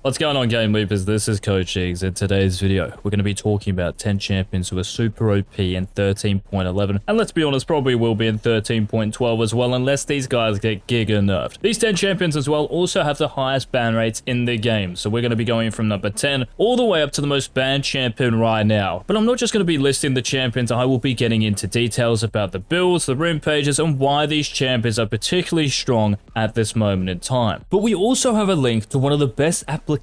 What's going on, GameLeapers? This is Coach Iggs. In today's video, we're going to be talking about 10 champions who are super OP in 13.11, and let's be honest, probably will be in 13.12 as well, unless these guys get giga nerfed. These 10 champions as well also have the highest ban rates in the game, so we're going to be going from number 10 all the way up to the most banned champion right now. But I'm not just going to be listing the champions, I will be getting into details about the builds, the rune pages, and why these champions are particularly strong at this moment in time. But we also have a link to one of the best applications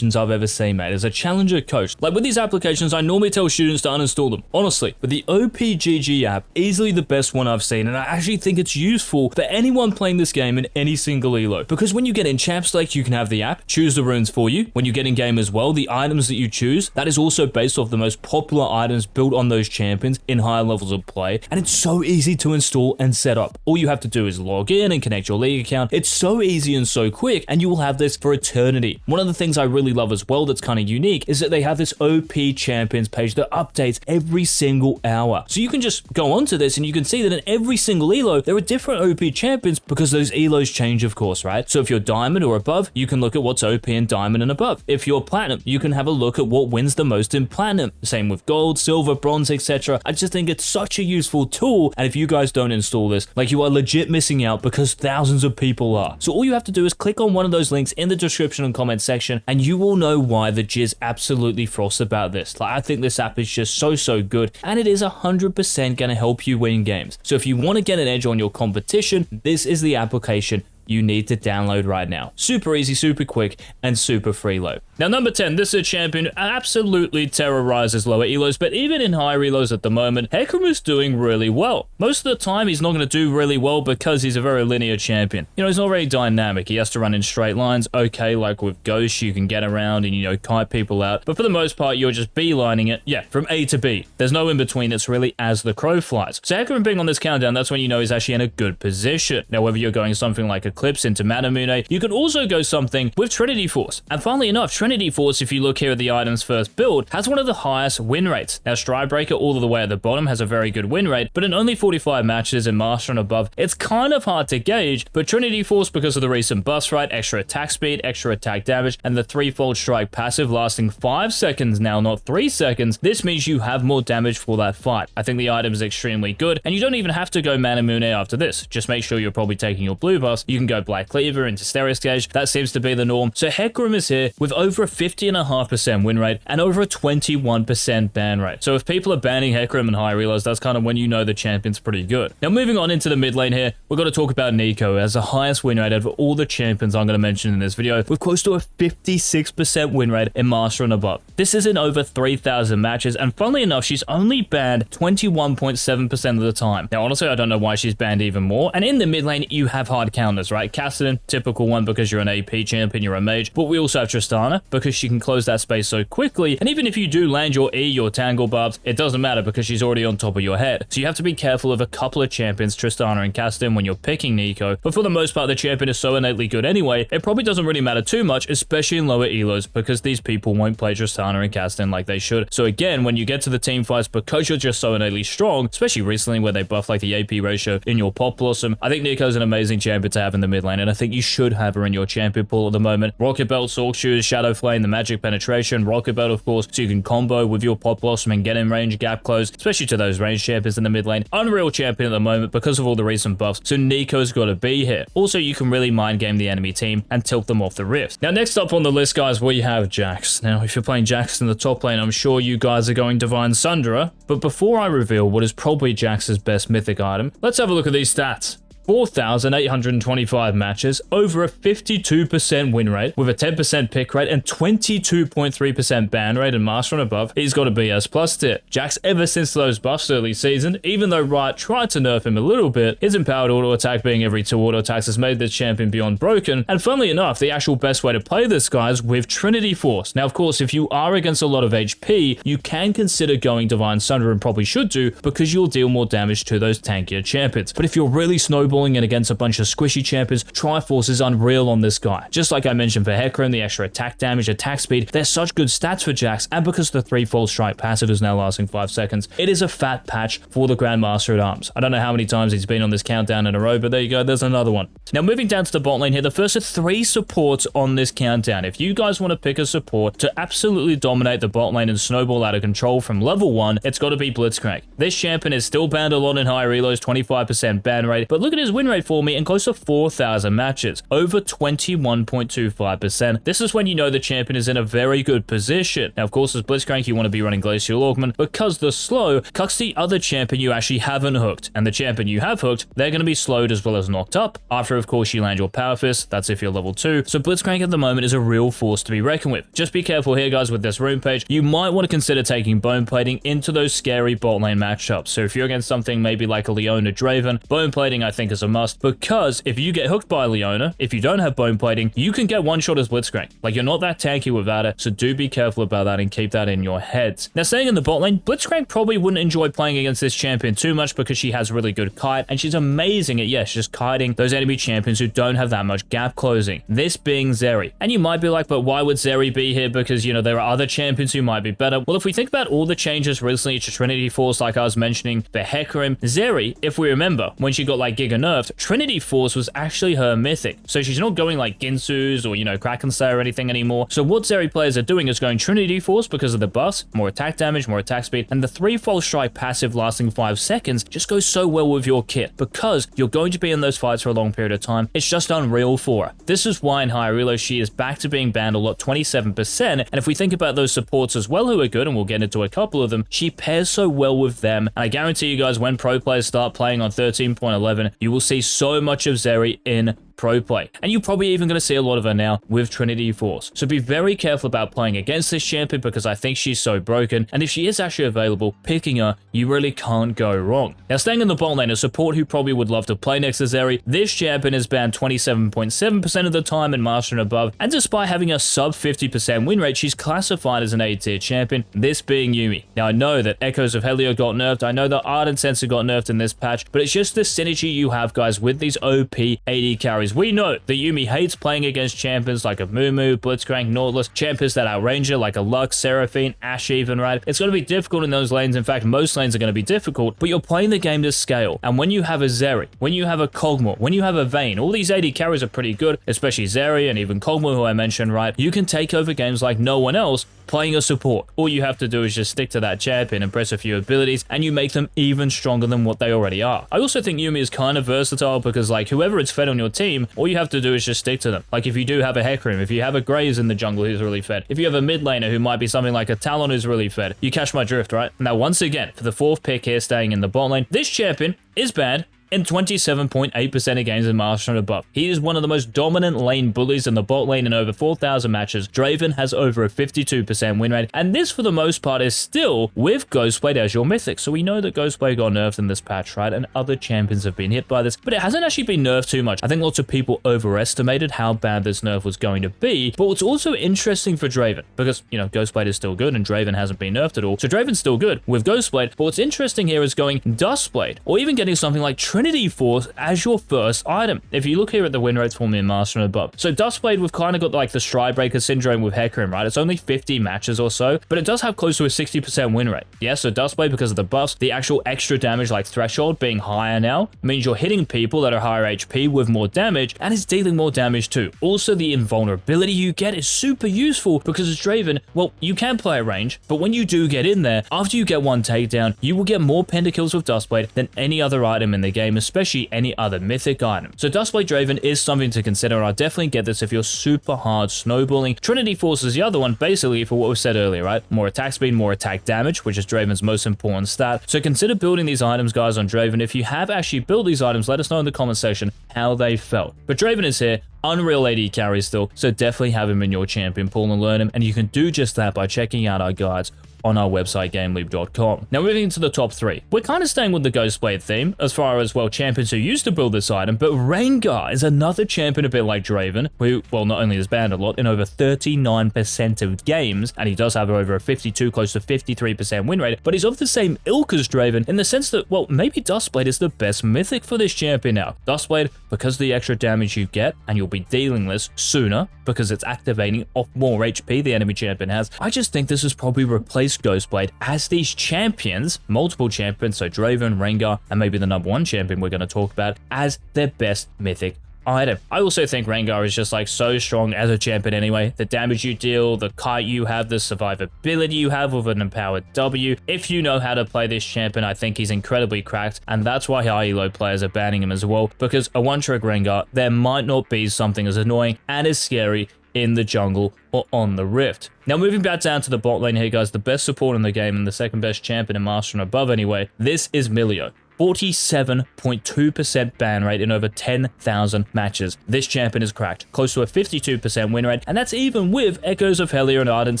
I've ever seen, mate, as a challenger coach. Like with these applications, I normally tell students to uninstall them, honestly, but the OPGG app, easily the best one I've seen, and I actually think it's useful for anyone playing this game in any single elo, because when you get in CHAMPS, like, you can have the app choose the runes for you. When you get in game as well, the items that you choose, that is also based off the most popular items built on those champions in higher levels of play, and it's so easy to install and set up. All you have to do is log in and connect your league account. It's so easy and so quick, and you will have this for eternity. One of the things I really love as well that's kind of unique is that they have this OP champions page that updates every single hour. So you can just go onto this and you can see that in every single elo, there are different OP champions because those elos change, of course, right? So if you're diamond or above, you can look at what's OP in diamond and above. If you're platinum, you can have a look at what wins the most in platinum. Same with gold, silver, bronze, etc. I just think it's such a useful tool, and if you guys don't install this, like, you are legit missing out because thousands of people are. So all you have to do is click on one of those links in the description and comment section, and you will know why the jizz absolutely frosts about this. Like, I think this app is just so good, and it is 100% going to help you win games. So if you want to get an edge on your competition, this is the application you need to download right now. Super easy, super quick, and super freeload. Now, number 10, this is a champion who absolutely terrorizes lower elos, but even in higher elos at the moment, Hecarim is doing really well. Most of the time, he's not going to do really well because he's a very linear champion. You know, he's not very dynamic. He has to run in straight lines. Okay, like with Ghost, you can get around and, you know, kite people out. But for the most part, you're just beelining it, yeah, from A to B. There's no in between. It's really as the crow flies. So Hecarim being on this countdown, that's when you know he's actually in a good position. Now, whether you're going something like Eclipse into Manamune, you could also go something with Trinity Force. And funnily enough, Trinity Force, if you look here at the item's first build, has one of the highest win rates. Now, Stridebreaker all the way at the bottom has a very good win rate, but in only 45 matches in Master and above, it's kind of hard to gauge. But Trinity Force, because of the recent buffs, right, extra attack speed, extra attack damage, and the threefold strike passive lasting 5 seconds now, not 3 seconds, this means you have more damage for that fight. I think the item is extremely good, and you don't even have to go Manamune after this. Just make sure you're probably taking your blue buffs. You can go Black Cleaver into Stereos Gauge. That seems to be the norm. So Hecarim is here with over a 50.5% win rate and over a 21% ban rate. So if people are banning Hecarim and high relos, that's kind of when you know the champion's pretty good. Now, moving on into the mid lane here, we're going to talk about Nico as the highest win rate out of all the champions I'm going to mention in this video, with close to a 56% win rate in Master and above. This is in over 3,000 matches, and funnily enough, she's only banned 21.7% of the time. Now, honestly, I don't know why she's banned even more. And in the mid lane, you have hard counters, right? Kassadin, typical one because you're an AP champion, you're a mage, but we also have Tristana because she can close that space so quickly, and even if you do land your E, your Tangle Barbs, it doesn't matter because she's already on top of your head. So you have to be careful of a couple of champions, Tristana and Kassadin, when you're picking Nico, but for the most part, the champion is so innately good anyway, it probably doesn't really matter too much, especially in lower elos, because these people won't play Tristana and Kassadin like they should. So again, when you get to the team fights, because you're just so innately strong, especially recently where they buff like the AP ratio in your Pop Blossom, I think Nico's an amazing champion to have in the mid lane, and I think you should have her in your champion pool at the moment. Rocket Belt, Sork Shoes, Shadow Flame, the magic penetration, Rocket Belt, of course, so you can combo with your Pop Blossom and get in range, gap close, especially to those range champions in the mid lane. Unreal champion at the moment because of all the recent buffs, so Nico's got to be here. Also, you can really mind game the enemy team and tilt them off the rift. Now, next up on the list, guys, we have Jax. Now, if you're playing Jax in the top lane, I'm sure you guys are going Divine Sundera, but before I reveal what is probably Jax's best mythic item, let's have a look at these stats. 4,825 matches, over a 52% win rate, with a 10% pick rate and 22.3% ban rate in Master and above. He's got a BS plus tier. Jax, ever since those buffs early season, even though Riot tried to nerf him a little bit, his empowered auto attack being every 2 auto attacks has made this champion beyond broken, and funnily enough, the actual best way to play this guy is with Trinity Force. Now, of course, if you are against a lot of HP, you can consider going Divine Sunder, and probably should do, because you'll deal more damage to those tankier champions. But if you're really snowballing snowballing and against a bunch of squishy champions, Triforce is unreal on this guy. Just like I mentioned for Hecarim, the extra attack damage, attack speed, they're such good stats for Jax, and because the 3 false strike passive is now lasting 5 seconds, it is a fat patch for the Grandmaster at Arms. I don't know how many times he's been on this countdown in a row, but there you go, there's another one. Now moving down to the bot lane here, the first of 3 supports on this countdown. If you guys want to pick a support to absolutely dominate the bot lane and snowball out of control from level 1, it's got to be Blitzcrank. This champion is still banned a lot in high reloads, 25% ban rate, but look at his win rate for me in close to 4,000 matches, over 21.25%. This is when you know the champion is in a very good position. Now, of course, as Blitzcrank, you want to be running Glacial Augment because the slow cucks the other champion you actually haven't hooked, and the champion you have hooked, they're going to be slowed as well as knocked up. After, of course, you land your Power Fist, that's if you're level 2. So Blitzcrank at the moment is a real force to be reckoned with. Just be careful here, guys, with this rune page. You might want to consider taking bone plating into those scary bot lane matchups. So if you're against something maybe like a Leona Draven, bone plating I think is a must, because if you get hooked by Leona, if you don't have bone plating, you can get one shot as Blitzcrank. Like, you're not that tanky without it, so do be careful about that and keep that in your heads. Now, staying in the bot lane, Blitzcrank probably wouldn't enjoy playing against this champion too much because she has really good kite, and she's amazing at, yes, just kiting those enemy champions who don't have that much gap closing. This being Zyra. And you might be like, but why would Zyra be here? Because, you know, there are other champions who might be better. Well, if we think about all the changes recently to Trinity Force, like I was mentioning, for Hecarim, Zyra, if we remember, when she got like Giga nerfed, Trinity Force was actually her mythic. So she's not going like Ginsu's or, you know, Kraken Slayer or anything anymore. So what Zyra players are doing is going Trinity Force because of the buffs, more attack damage, more attack speed, and the 3 false strike passive lasting 5 seconds just goes so well with your kit because you're going to be in those fights for a long period of time. It's just unreal for her. This is why in high reload she is back to being banned a lot, 27%. And if we think about those supports as well who are good, and we'll get into a couple of them, she pairs so well with them. And I guarantee you guys, when pro players start playing on 13.11, you will see so much of Zyra in pro play, and you're probably even going to see a lot of her now with Trinity Force. So be very careful about playing against this champion because I think she's so broken, and if she is actually available, picking her, you really can't go wrong. Now, staying in the bot lane, a support who probably would love to play next to Zyra, this champion is banned 27.7% of the time in Master and above, and despite having a sub 50% win rate, she's classified as an A tier champion, this being Yumi. Now, I know that Echoes of Helio got nerfed, I know that Ardent Sensor got nerfed in this patch, but it's just the synergy you have, guys, with these OP AD carries. We know that Yumi hates playing against champions like a Mumu, Blitzcrank, Nautilus, champions that outranger her like a Lux, Seraphine, Ashe even, right? It's going to be difficult in those lanes. In fact, most lanes are going to be difficult, but you're playing the game to scale. And when you have a Zyra, when you have a Kog'Maw, when you have a Vayne, all these AD carries are pretty good, especially Zyra and even Kog'Maw, who I mentioned, right? You can take over games like no one else playing a support. All you have to do is just stick to that champion and press a few abilities, and you make them even stronger than what they already are. I also think Yumi is kind of versatile because, like, whoever it's fed on your team, all you have to do is just stick to them. Like, if you do have a Hecarim, if you have a Graves in the jungle who's really fed, if you have a mid laner who might be something like a Talon who's really fed, you catch my drift, right? Now, once again, for the fourth pick here, staying in the bot lane, this champion is banned in 27.8% of games in Master and above. He is one of the most dominant lane bullies in the bot lane in over 4,000 matches. Draven has over a 52% win rate, and this for the most part is still with Ghostblade as your mythic. So we know that Ghostblade got nerfed in this patch, right? And other champions have been hit by this, but it hasn't actually been nerfed too much. I think lots of people overestimated how bad this nerf was going to be, but what's also interesting for Draven, because, you know, Ghostblade is still good and Draven hasn't been nerfed at all. So Draven's still good with Ghostblade, but what's interesting here is going Dustblade, or even getting something like Trinity Force as your first item. If you look here at the win rates for me in Master and above. So Dustblade, we've kind of got like the Stride Breaker syndrome with Hecarim, right? It's only 50 matches or so, but it does have close to a 60% win rate. Yeah, so Dustblade, because of the buffs, the actual extra damage like Threshold being higher now, means you're hitting people that are higher HP with more damage, and it's dealing more damage too. Also, the invulnerability you get is super useful because as Draven, well, you can play at range, but when you do get in there, after you get one takedown, you will get more pentakills with Dustblade than any other item in the game, especially any other mythic item. So Dustblade Draven is something to consider, and I'll definitely get this if you're super hard snowballing. Trinity Force is the other one, basically for what we said earlier, right? More attack speed, more attack damage, which is Draven's most important stat. So consider building these items, guys, on Draven. If you have actually built these items, let us know in the comment section how they felt. But Draven is here. unreal AD carry still, so definitely have him in your champion pool and learn him, and you can do just that by checking out our guides on our website, GameLeap.com. Now, moving into the top 3. We're kind of staying with the Ghostblade theme as far as, well, champions who used to build this item, but Rengar is another champion a bit like Draven, who, well, not only is banned a lot in over 39% of games, and he does have over a 52, close to 53% win rate, but he's of the same ilk as Draven in the sense that, well, maybe Duskblade is the best mythic for this champion now. Duskblade, because of the extra damage you get, and you'll be dealing this sooner, because it's activating off more HP the enemy champion has. I just think this has probably replaced Ghostblade as these champions, multiple champions, so Draven, Rengar, and maybe the number 1 champion we're going to talk about, as their best mythic item. I also think Rengar is just like so strong as a champion anyway. The damage you deal, the kite you have, the survivability you have with an empowered W. If you know how to play this champion, I think he's incredibly cracked, and that's why high elo players are banning him as well, because a one-trick Rengar, there might not be something as annoying and as scary in the jungle or on the Rift. Now, moving back down to the bot lane here, guys, the best support in the game and the second best champion in Master and above anyway, this is Milio. 47.2% ban rate in over 10,000 matches. This champion is cracked, close to a 52% win rate, and that's even with Echoes of Hellier and Ardent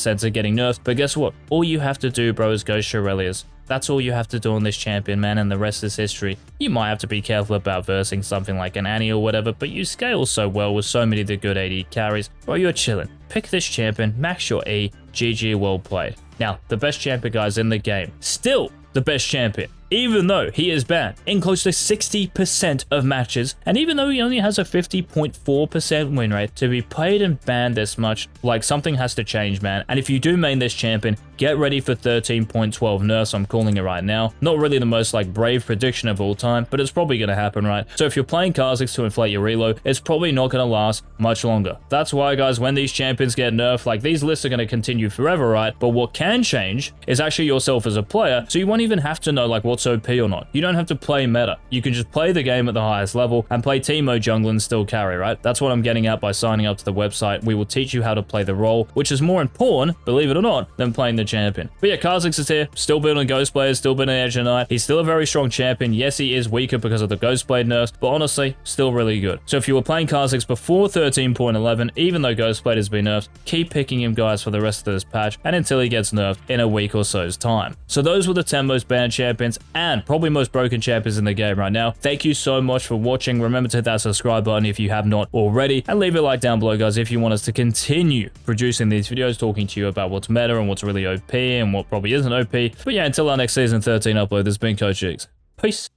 Sensor getting nerfed. But guess what? All you have to do, bro, is go Shurelias. That's all you have to do on this champion, man, and the rest is history. You might have to be careful about versing something like an Annie or whatever, but you scale so well with so many of the good AD carries. Bro, you're chilling. Pick this champion, max your E, GG, well played. Now, the best champion, guys, in the game. Still the best champion, even though he is banned in close to 60% of matches, and even though he only has a 50.4% win rate, to be played and banned this much, like, something has to change, man. And if you do main this champion, get ready for 13.12 nerfs. I'm calling it right now. Not really the most, like, brave prediction of all time, but it's probably going to happen, right? So if you're playing Kha'Zix to inflate your reload, it's probably not going to last much longer. That's why, guys, when these champions get nerfed, like, these lists are going to continue forever, right? But what can change is actually yourself as a player, so you won't even have to know, like, what's OP or not. You don't have to play meta. You can just play the game at the highest level and play Teemo jungle and still carry, right? That's what I'm getting at by signing up to the website. We will teach you how to play the role, which is more important, believe it or not, than playing the champion. But yeah, Kha'Zix is here, still building Ghost players, still building Edge of Night. He's still a very strong champion. Yes, he is weaker because of the Ghostblade nerfs, but honestly, still really good. So if you were playing Kha'Zix before 13.11, even though Ghostblade has been nerfed, keep picking him, guys, for the rest of this patch and until he gets nerfed in a week or so's time. So those were the 10 most banned champions and probably most broken champions in the game right now. Thank you so much for watching. Remember to hit that subscribe button if you have not already, and leave a like down below, guys, if you want us to continue producing these videos, talking to you about what's meta and what's really OP and what probably isn't OP. But yeah, until our next season 13 upload, this has been Coach Jigs. Peace.